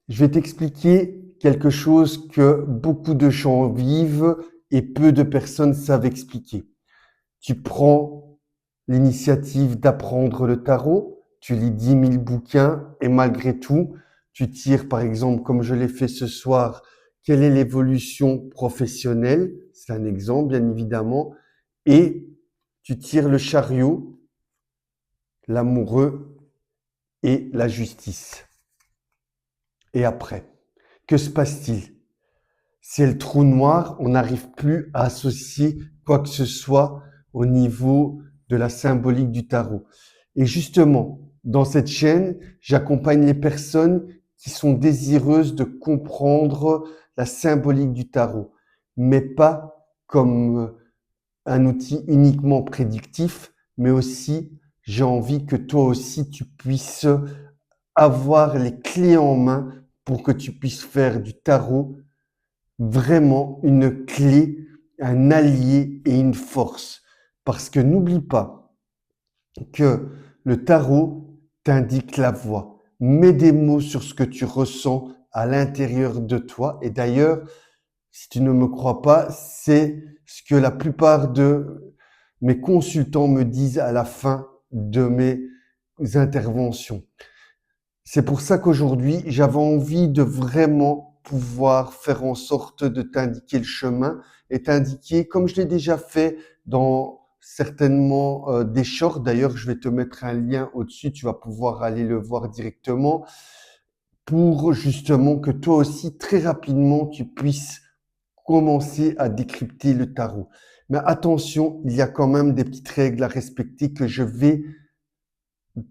Je vais t'expliquer quelque chose que beaucoup de gens vivent et peu de personnes savent expliquer. Tu prends l'initiative d'apprendre le tarot, tu lis 10 000 bouquins et malgré tout, tu tires par exemple, comme je l'ai fait ce soir, quelle est l'évolution professionnelle, c'est un exemple bien évidemment, et tu tires le chariot, l'amoureux et la justice. Et après, que se passe-t-il? C'est le trou noir, on n'arrive plus à associer quoi que ce soit au niveau de la symbolique du tarot. Et justement, dans cette chaîne, j'accompagne les personnes qui sont désireuses de comprendre la symbolique du tarot, mais pas comme un outil uniquement prédictif, mais aussi j'ai envie que toi aussi tu puisses avoir les clés en main pour que tu puisses faire du tarot vraiment une clé, un allié et une force. Parce que n'oublie pas que le tarot t'indique la voie. Mets des mots sur ce que tu ressens à l'intérieur de toi. Et d'ailleurs, si tu ne me crois pas, c'est ce que la plupart de mes consultants me disent à la fin de mes interventions. C'est pour ça qu'aujourd'hui, j'avais envie de vraiment pouvoir faire en sorte de t'indiquer le chemin et t'indiquer, comme je l'ai déjà fait dans certainement des shorts. D'ailleurs, je vais te mettre un lien au-dessus, tu vas pouvoir aller le voir directement pour justement que toi aussi, très rapidement, tu puisses commencer à décrypter le tarot. Mais attention, il y a quand même des petites règles à respecter que je vais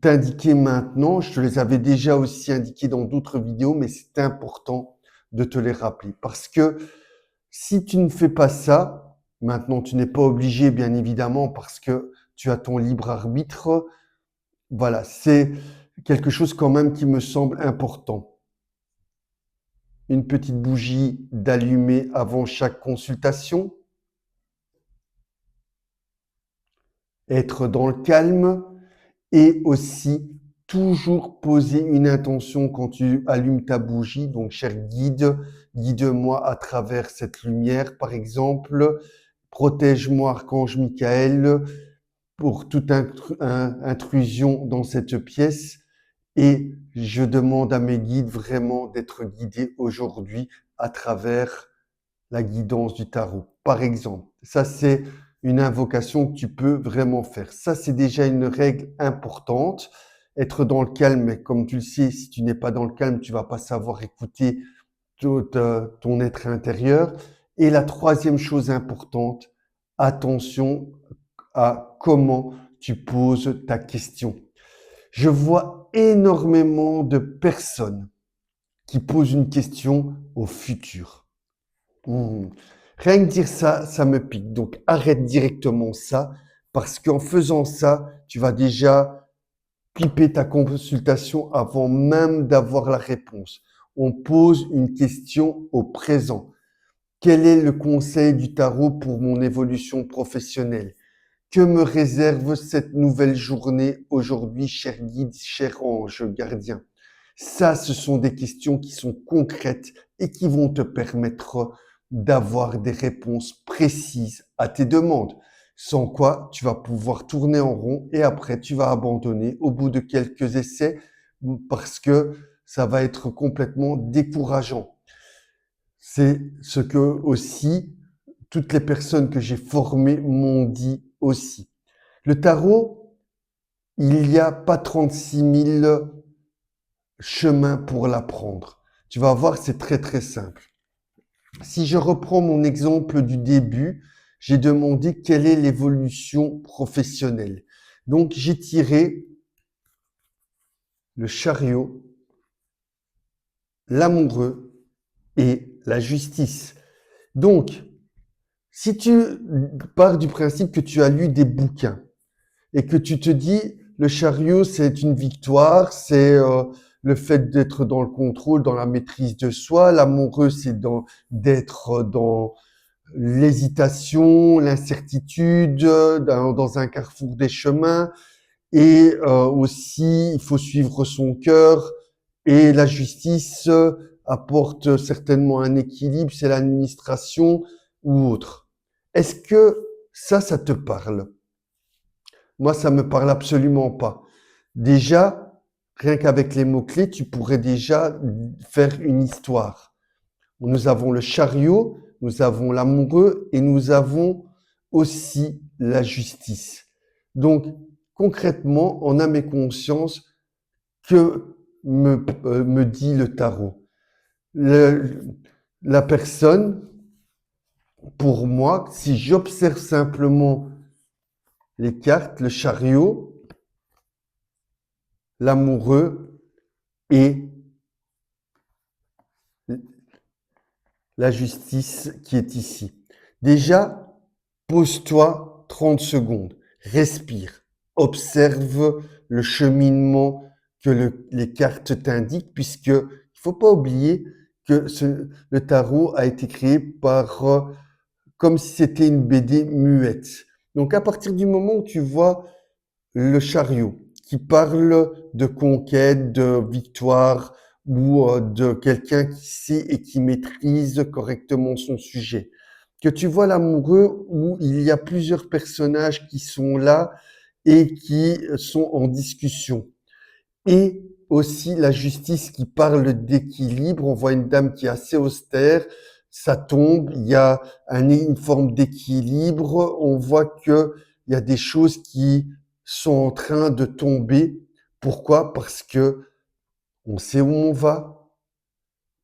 t'indiquer maintenant. Je te les avais déjà aussi indiquées dans d'autres vidéos, mais c'est important de te les rappeler. Parce que si tu ne fais pas ça, maintenant tu n'es pas obligé, bien évidemment, parce que tu as ton libre arbitre. Voilà, c'est quelque chose quand même qui me semble important. Une petite bougie d'allumer avant chaque consultation. Être dans le calme et aussi toujours poser une intention quand tu allumes ta bougie. Donc, cher guide, guide-moi à travers cette lumière, par exemple. Protège-moi, Archange Michael, pour toute intrusion dans cette pièce. Et je demande à mes guides vraiment d'être guidés aujourd'hui à travers la guidance du tarot. Par exemple, ça c'est une invocation que tu peux vraiment faire. Ça c'est déjà une règle importante. Être dans le calme, mais comme tu le sais, si tu n'es pas dans le calme, tu vas pas savoir écouter tout ton être intérieur. Et la troisième chose importante, attention à comment tu poses ta question. Je vois énormément de personnes qui posent une question au futur. Rien que dire ça, ça me pique. Donc arrête directement ça, parce qu'en faisant ça, tu vas déjà piper ta consultation avant même d'avoir la réponse. On pose une question au présent. Quel est le conseil du tarot pour mon évolution professionnelle? Que me réserve cette nouvelle journée aujourd'hui, cher guide, cher ange gardien? Ça, ce sont des questions qui sont concrètes et qui vont te permettre d'avoir des réponses précises à tes demandes. Sans quoi, tu vas pouvoir tourner en rond et après, tu vas abandonner au bout de quelques essais parce que ça va être complètement décourageant. C'est ce que aussi toutes les personnes que j'ai formées m'ont dit aussi. Le tarot, il n'y a pas 36 000 chemins pour l'apprendre. Tu vas voir, c'est très très simple. Si je reprends mon exemple du début, j'ai demandé quelle est l'évolution professionnelle. Donc j'ai tiré le chariot, l'amoureux et la justice. Donc, si tu pars du principe que tu as lu des bouquins et que tu te dis le chariot c'est une victoire, c'est le fait d'être dans le contrôle, dans la maîtrise de soi, l'amoureux c'est d'être dans l'hésitation, l'incertitude, dans un carrefour des chemins et aussi il faut suivre son cœur Et la justice apporte certainement un équilibre, c'est l'administration ou autre. Est-ce que ça te parle? Moi, ça me parle absolument pas. Déjà, rien qu'avec les mots-clés, tu pourrais déjà faire une histoire. Nous avons le chariot, nous avons l'amoureux et nous avons aussi la justice. Donc, concrètement, en âme et conscience, que me dit le tarot? Le- la personne, pour moi, si j'observe simplement les cartes, le chariot, l'amoureux et la justice qui est ici. Déjà, pose-toi 30 secondes, respire, observe le cheminement que les cartes t'indiquent, puisque il faut pas oublier que le tarot a été créé par comme si c'était une BD muette. Donc à partir du moment où tu vois le chariot qui parle de conquête, de victoire ou de quelqu'un qui sait et qui maîtrise correctement son sujet, que tu vois l'amoureux où il y a plusieurs personnages qui sont là et qui sont en discussion, et aussi la justice qui parle d'équilibre. On voit une dame qui est assez austère, ça tombe, il y a une forme d'équilibre, on voit que il y a des choses qui sont en train de tomber. Pourquoi? Parce que on sait où on va,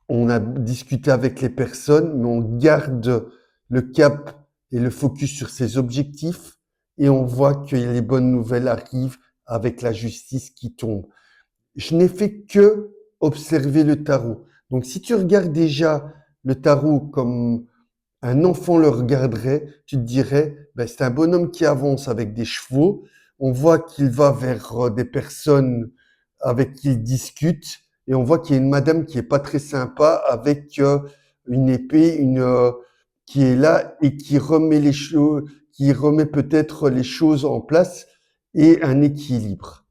on a discuté avec les personnes, mais on garde le cap et le focus sur ses objectifs et on voit que les bonnes nouvelles arrivent avec la justice qui tombe. Je n'ai fait que observer le tarot. Donc, si tu regardes déjà le tarot comme un enfant le regarderait, tu te dirais, ben, c'est un bonhomme qui avance avec des chevaux. On voit qu'il va vers des personnes avec qui il discute. Et on voit qu'il y a une madame qui est pas très sympa avec une épée, qui est là et qui remet les choses, qui remet peut-être les choses en place et un équilibre.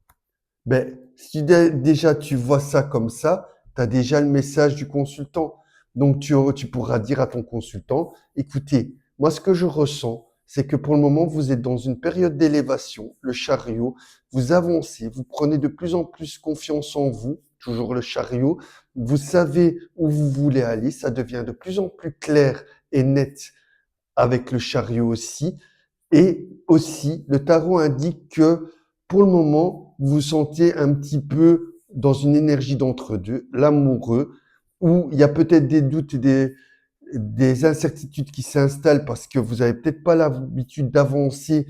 Ben, si déjà tu vois ça comme ça, tu as déjà le message du consultant. Donc tu pourras dire à ton consultant, écoutez, moi ce que je ressens, c'est que pour le moment, vous êtes dans une période d'élévation, le chariot, vous avancez, vous prenez de plus en plus confiance en vous, toujours le chariot, vous savez où vous voulez aller, ça devient de plus en plus clair et net avec le chariot aussi. Et aussi, le tarot indique que pour le moment, vous vous sentez un petit peu dans une énergie d'entre-deux, l'amoureux, où il y a peut-être des doutes et des incertitudes qui s'installent parce que vous avez peut-être pas l'habitude d'avancer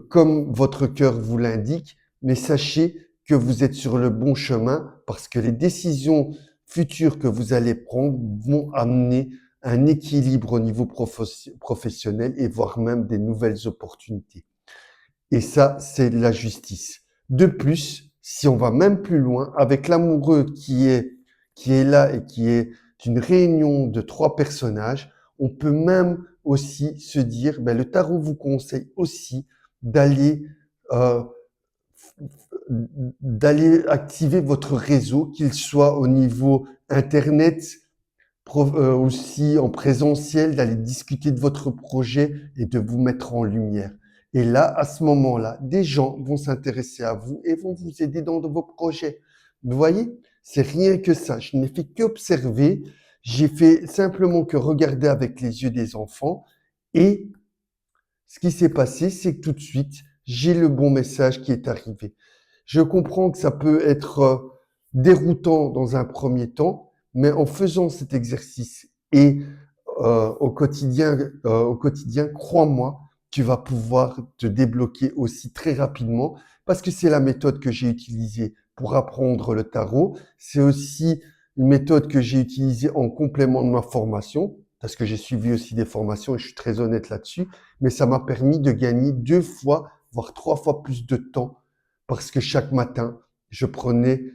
comme votre cœur vous l'indique, mais sachez que vous êtes sur le bon chemin parce que les décisions futures que vous allez prendre vont amener un équilibre au niveau professionnel et voire même des nouvelles opportunités. Et ça, c'est la justice. De plus, si on va même plus loin, avec l'amoureux qui est là et qui est une réunion de 3 personnages, on peut même aussi se dire, ben, le tarot vous conseille aussi d'aller euh, d'aller activer votre réseau, qu'il soit au niveau internet, aussi en présentiel, d'aller discuter de votre projet et de vous mettre en lumière. Et là, à ce moment-là, des gens vont s'intéresser à vous et vont vous aider dans vos projets. Vous voyez, c'est rien que ça. Je n'ai fait qu'observer. J'ai fait simplement que regarder avec les yeux des enfants. Et ce qui s'est passé, c'est que tout de suite, j'ai le bon message qui est arrivé. Je comprends que ça peut être déroutant dans un premier temps, mais en faisant cet exercice et au quotidien, crois-moi, tu vas pouvoir te débloquer aussi très rapidement parce que c'est la méthode que j'ai utilisée pour apprendre le tarot. C'est aussi une méthode que j'ai utilisée en complément de ma formation parce que j'ai suivi aussi des formations et je suis très honnête là-dessus, mais ça m'a permis de gagner 2 fois, voire 3 fois plus de temps parce que chaque matin, je prenais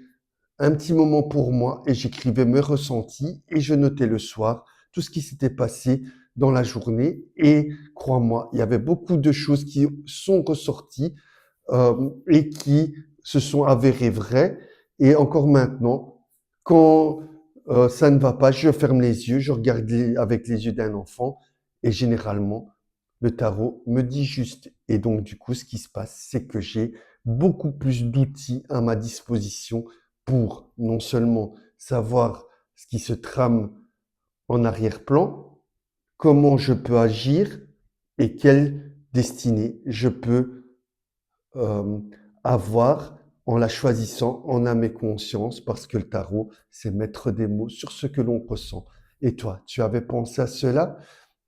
un petit moment pour moi et j'écrivais mes ressentis et je notais le soir tout ce qui s'était passé dans la journée. Et crois-moi, il y avait beaucoup de choses qui sont ressorties et qui se sont avérées vraies. Et encore maintenant, Quand ça ne va pas, je ferme les yeux, je regarde avec les yeux d'un enfant et généralement, le tarot me dit juste. Et donc, du coup, ce qui se passe, c'est que j'ai beaucoup plus d'outils à ma disposition pour non seulement savoir ce qui se trame en arrière-plan, comment je peux agir et quelle destinée je peux euh, avoir en la choisissant en âme et conscience, parce que le tarot, c'est mettre des mots sur ce que l'on ressent. Et toi, tu avais pensé à cela?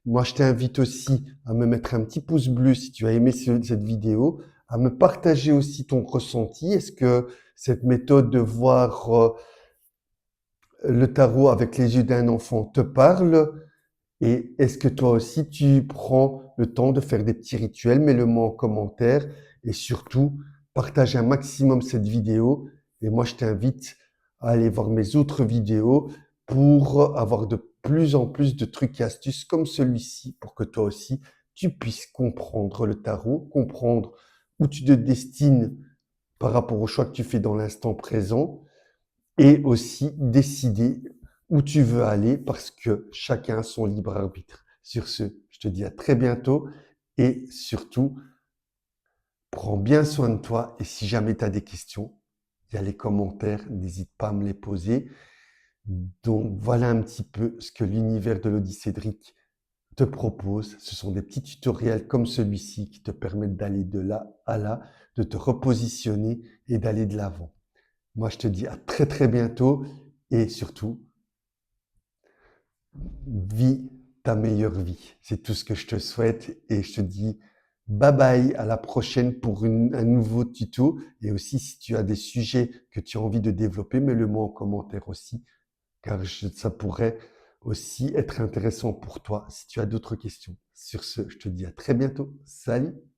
Moi, je t'invite aussi à me mettre un petit pouce bleu si tu as aimé cette vidéo, à me partager aussi ton ressenti. Est-ce que cette méthode de voir le tarot avec les yeux d'un enfant te parle? Et est-ce que toi aussi, tu prends le temps de faire des petits rituels? Mets-le-moi en commentaire et surtout, partage un maximum cette vidéo. Et moi, je t'invite à aller voir mes autres vidéos pour avoir de plus en plus de trucs et astuces comme celui-ci pour que toi aussi, tu puisses comprendre le tarot, comprendre où tu te destines par rapport au choix que tu fais dans l'instant présent et aussi décider où tu veux aller parce que chacun a son libre arbitre. Sur ce, je te dis à très bientôt et surtout, prends bien soin de toi et si jamais tu as des questions, il y a les commentaires, n'hésite pas à me les poser. Donc voilà un petit peu ce que l'univers de l'Audi Cédric te propose. Ce sont des petits tutoriels comme celui-ci qui te permettent d'aller de là à là, de te repositionner et d'aller de l'avant. Moi, je te dis à très très bientôt et surtout, vis ta meilleure vie. C'est tout ce que je te souhaite et je te dis bye bye, à la prochaine pour un nouveau tuto. Et aussi, si tu as des sujets que tu as envie de développer, mets-le-moi en commentaire aussi, car ça pourrait aussi être intéressant pour toi si tu as d'autres questions. Sur ce, je te dis à très bientôt. Salut!